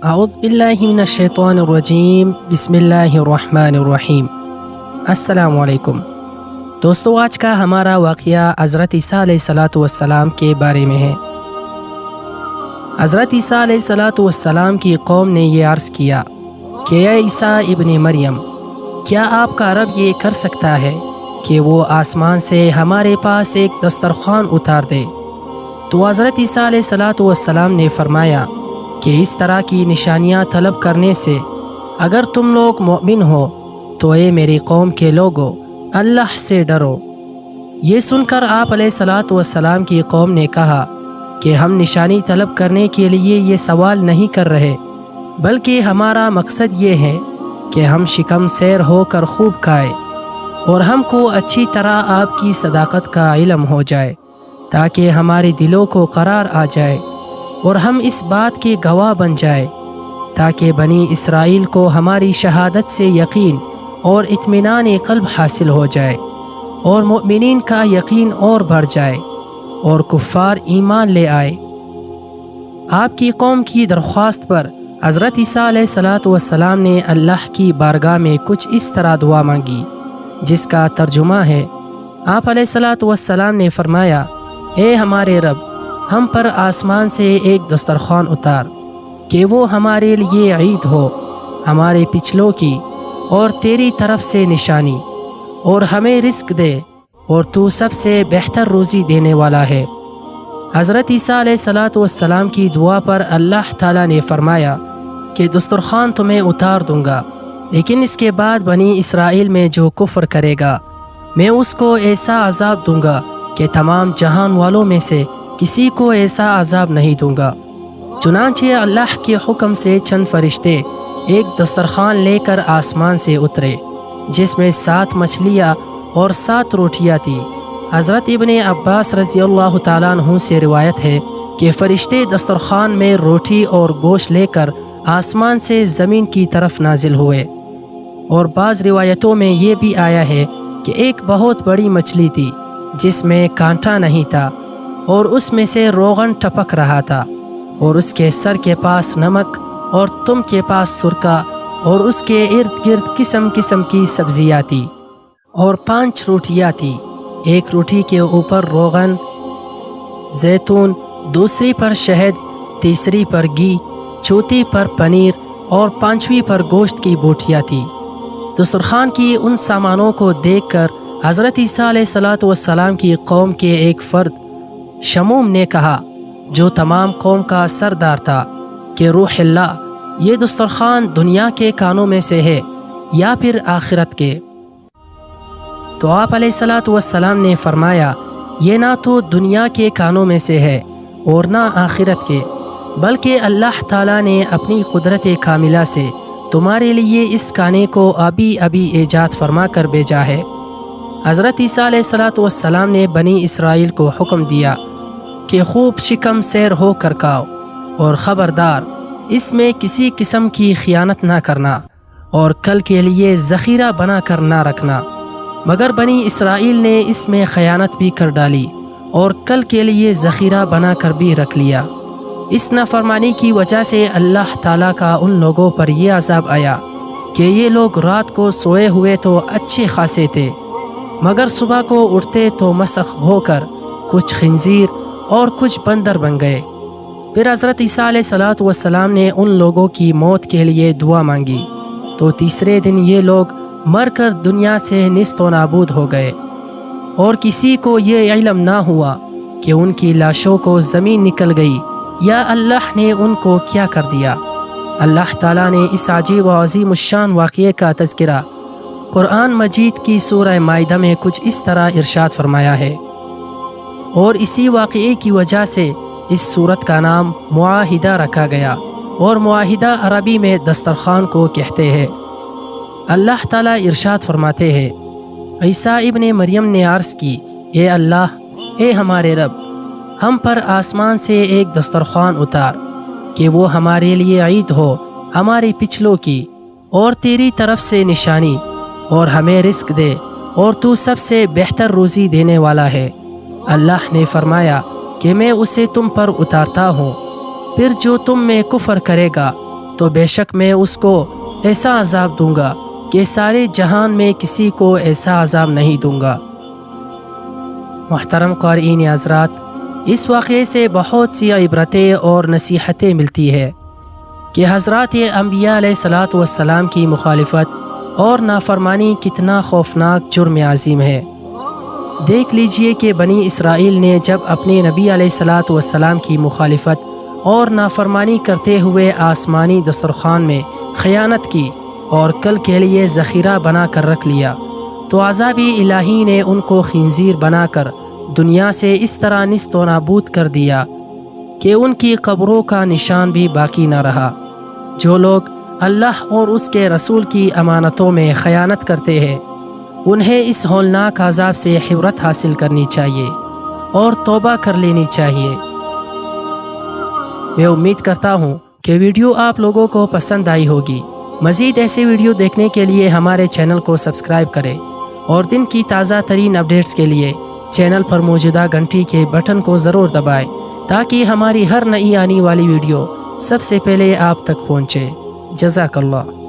اعوذ باللہ من الشیطان الرجیم بسم اللہ الرحمن الرحیم۔ السلام علیکم دوستو، آج کا ہمارا واقعہ حضرت عیسیٰ علیہ السلام کے بارے میں ہے۔ حضرت عیسیٰ علیہ السلام کی قوم نے یہ عرض کیا کہ اے عیسیٰ ابن مریم، کیا آپ کا رب یہ کر سکتا ہے کہ وہ آسمان سے ہمارے پاس ایک دسترخوان اتار دے؟ تو حضرت عیسیٰ علیہ السلام نے فرمایا کہ اس طرح کی نشانیاں طلب کرنے سے اگر تم لوگ مومن ہو تو اے میری قوم کے لوگو، اللہ سے ڈرو۔ یہ سن کر آپ علیہ السلام کی قوم نے کہا کہ ہم نشانی طلب کرنے کے لیے یہ سوال نہیں کر رہے، بلکہ ہمارا مقصد یہ ہے کہ ہم شکم سیر ہو کر خوب کھائے اور ہم کو اچھی طرح آپ کی صداقت کا علم ہو جائے، تاکہ ہمارے دلوں کو قرار آ جائے اور ہم اس بات کے گواہ بن جائے، تاکہ بنی اسرائیل کو ہماری شہادت سے یقین اور اطمینان قلب حاصل ہو جائے اور مؤمنین کا یقین اور بڑھ جائے اور کفار ایمان لے آئے۔ آپ کی قوم کی درخواست پر حضرت عیسیٰ علیہ السلام نے اللہ کی بارگاہ میں کچھ اس طرح دعا مانگی، جس کا ترجمہ ہے، آپ علیہ السلام نے فرمایا، اے ہمارے رب، ہم پر آسمان سے ایک دسترخوان اتار کہ وہ ہمارے لیے عید ہو، ہمارے پچھلوں کی اور تیری طرف سے نشانی، اور ہمیں رزق دے، اور تو سب سے بہتر روزی دینے والا ہے۔ حضرت عیسیٰ علیہ السلام کی دعا پر اللہ تعالیٰ نے فرمایا کہ دسترخوان تمہیں اتار دوں گا، لیکن اس کے بعد بنی اسرائیل میں جو کفر کرے گا میں اس کو ایسا عذاب دوں گا کہ تمام جہان والوں میں سے کسی کو ایسا عذاب نہیں دوں گا۔ چنانچہ اللہ کے حکم سے چند فرشتے ایک دسترخوان لے کر آسمان سے اترے، جس میں 7 مچھلیاں اور 7 روٹیاں تھیں۔ حضرت ابن عباس رضی اللہ تعالیٰ عنہ سے روایت ہے کہ فرشتے دسترخوان میں روٹی اور گوشت لے کر آسمان سے زمین کی طرف نازل ہوئے، اور بعض روایتوں میں یہ بھی آیا ہے کہ ایک بہت بڑی مچھلی تھی جس میں کانٹا نہیں تھا، اور اس میں سے روغن ٹپک رہا تھا، اور اس کے سر کے پاس نمک اور تم کے پاس سرکہ، اور اس کے ارد گرد قسم قسم کی سبزیاں تھی، اور 5 روٹیاں تھیں، ایک روٹی کے اوپر روغن زیتون، دوسری پر شہد، تیسری پر گھی، چوتھی پر پنیر، اور 5ویں پر گوشت کی بوٹیاں تھیں۔ دسترخوان کی ان سامانوں کو دیکھ کر حضرت عیسیٰ علیہ السلام کی قوم کے ایک فرد شموم نے کہا، جو تمام قوم کا سردار تھا، کہ روح اللہ، یہ دسترخوان دنیا کے کانوں میں سے ہے یا پھر آخرت کے؟ تو آپ علیہ السلام نے فرمایا، یہ نہ تو دنیا کے کانوں میں سے ہے اور نہ آخرت کے، بلکہ اللہ تعالیٰ نے اپنی قدرت کاملہ سے تمہارے لیے اس کانے کو ابھی ایجاد فرما کر بھیجا ہے۔ حضرت عیسیٰ علیہ السلام نے بنی اسرائیل کو حکم دیا کہ خوب شکم سیر ہو کر کھاؤ، اور خبردار اس میں کسی قسم کی خیانت نہ کرنا، اور کل کے لیے ذخیرہ بنا کر نہ رکھنا۔ مگر بنی اسرائیل نے اس میں خیانت بھی کر ڈالی اور کل کے لیے ذخیرہ بنا کر بھی رکھ لیا۔ اس نافرمانی کی وجہ سے اللہ تعالیٰ کا ان لوگوں پر یہ عذاب آیا کہ یہ لوگ رات کو سوئے ہوئے تو اچھے خاصے تھے، مگر صبح کو اٹھتے تو مسخ ہو کر کچھ خنزیر اور کچھ بندر بن گئے۔ پھر حضرت عیسیٰ علیہ السلام نے ان لوگوں کی موت کے لیے دعا مانگی، تو تیسرے دن یہ لوگ مر کر دنیا سے نیست و نابود ہو گئے، اور کسی کو یہ علم نہ ہوا کہ ان کی لاشوں کو زمین نکل گئی یا اللہ نے ان کو کیا کر دیا۔ اللہ تعالیٰ نے اس عجیب و عظیم الشان واقعے کا تذکرہ قرآن مجید کی سورہ مائدہ میں کچھ اس طرح ارشاد فرمایا ہے، اور اسی واقعے کی وجہ سے اس سورت کا نام معاہدہ رکھا گیا، اور معاہدہ عربی میں دسترخوان کو کہتے ہیں۔ اللہ تعالیٰ ارشاد فرماتے ہیں، عیسیٰ ابن مریم نے عرض کی، اے اللہ، اے ہمارے رب، ہم پر آسمان سے ایک دسترخوان اتار کہ وہ ہمارے لیے عید ہو، ہمارے پچھلوں کی، اور تیری طرف سے نشانی، اور ہمیں رزق دے، اور تو سب سے بہتر روزی دینے والا ہے۔ اللہ نے فرمایا کہ میں اسے تم پر اتارتا ہوں، پھر جو تم میں کفر کرے گا تو بے شک میں اس کو ایسا عذاب دوں گا کہ سارے جہان میں کسی کو ایسا عذاب نہیں دوں گا۔ محترم قارئین حضرات، اس واقعے سے بہت سی عبرتیں اور نصیحتیں ملتی ہے کہ حضرات انبیاء علیہ الصلاۃ والسلام کی مخالفت اور نافرمانی کتنا خوفناک جرم عظیم ہے۔ دیکھ لیجئے کہ بنی اسرائیل نے جب اپنے نبی علیہ الصلاۃ والسلام کی مخالفت اور نافرمانی کرتے ہوئے آسمانی دسترخوان میں خیانت کی اور کل کے لیے ذخیرہ بنا کر رکھ لیا، تو عذاب الہی نے ان کو خنزیر بنا کر دنیا سے اس طرح نیست و نابود کر دیا کہ ان کی قبروں کا نشان بھی باقی نہ رہا۔ جو لوگ اللہ اور اس کے رسول کی امانتوں میں خیانت کرتے ہیں، انہیں اس ہولناک عذاب سے عبرت حاصل کرنی چاہیے اور توبہ کر لینی چاہیے۔ میں امید کرتا ہوں کہ ویڈیو آپ لوگوں کو پسند آئی ہوگی۔ مزید ایسے ویڈیو دیکھنے کے لیے ہمارے چینل کو سبسکرائب کریں اور دن کی تازہ ترین اپڈیٹس کے لیے چینل پر موجودہ گھنٹی کے بٹن کو ضرور دبائیں تاکہ ہماری ہر نئی آنے والی ویڈیو سب سے پہلے آپ تک پہنچے۔ جزاک اللہ۔